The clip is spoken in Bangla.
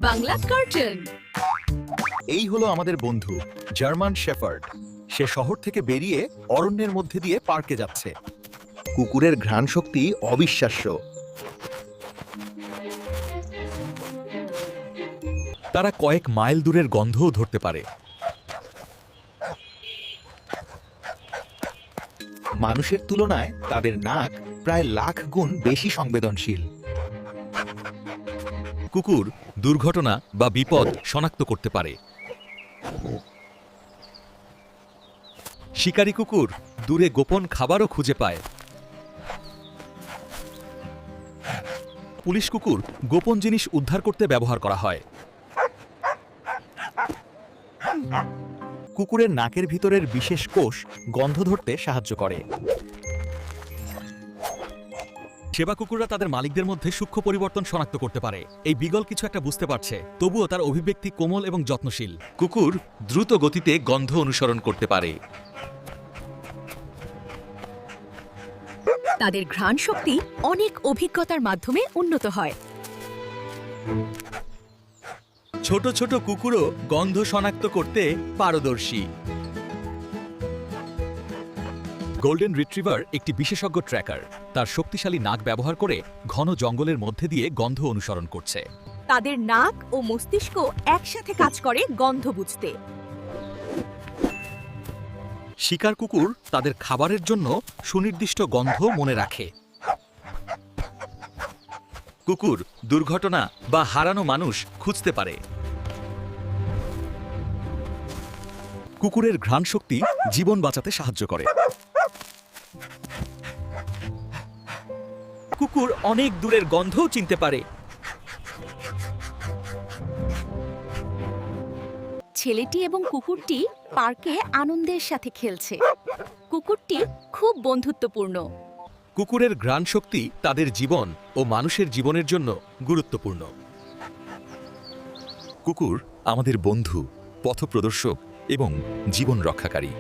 বাংলা কার্টুন। এই হলো আমাদের বন্ধু জার্মান শেফার্ড। সে শহর থেকে বেরিয়ে অরণ্যের মধ্যে দিয়ে পার্কে যাচ্ছে। কুকুরের ঘ্রাণ শক্তি অবিশ্বাস্য। তারা কয়েক মাইল দূরের গন্ধও ধরতে পারে। মানুষের তুলনায় তাদের নাক প্রায় লাখ গুণ বেশি সংবেদনশীল। কুকুর দুর্ঘটনা বা বিপদ শনাক্ত করতে পারে। শিকারী কুকুর দূরে গোপন খাবারও খুঁজে পায়। পুলিশ কুকুর গোপন জিনিস উদ্ধার করতে ব্যবহার করা হয়। কুকুরের নাকের ভিতরের বিশেষ কোষ গন্ধ ধরতে সাহায্য করে। সেবা কুকুররা তাদের মালিকদের মধ্যে সূক্ষ্ম পরিবর্তন শনাক্ত করতে পারে। এই বিগল কিছু একটা বুঝতে পারছে, তবুও তার অভিব্যক্তি কোমল এবং যত্নশীল। কুকুর দ্রুত গতিতে গন্ধ অনুসরণ করতে পারে। তাদের ঘ্রাণ শক্তি অনেক অভিজ্ঞতার মাধ্যমে উন্নত হয়। ছোট ছোট কুকুরও গন্ধ শনাক্ত করতে পারদর্শী। গোল্ডেন রিট্রিভার একটি বিশেষজ্ঞ ট্র্যাকার। তার শক্তিশালী নাক ব্যবহার করে ঘন জঙ্গলের মধ্যে দিয়ে গন্ধ অনুসরণ করছে। তাদের নাক ও মস্তিষ্ক একসাথে কাজ করে গন্ধ বুঝতে। শিকার কুকুর তাদের খাবারের জন্য সুনির্দিষ্ট গন্ধ মনে রাখে। কুকুর দুর্ঘটনা বা হারানো মানুষ খুঁজতে পারে। কুকুরের ঘ্রাণ শক্তি জীবন বাঁচাতে সাহায্য করে। কুকুর অনেক দূরের গন্ধও চিনতে পারে। ছেলেটি এবং কুকুরটি পার্কে আনন্দের সাথে খেলছে। কুকুরটি খুব বন্ধুত্বপূর্ণ। কুকুরের ঘ্রাণ শক্তি তাদের জীবন ও মানুষের জীবনের জন্য গুরুত্বপূর্ণ। কুকুর আমাদের বন্ধু, পথপ্রদর্শক এবং জীবন রক্ষাকারী।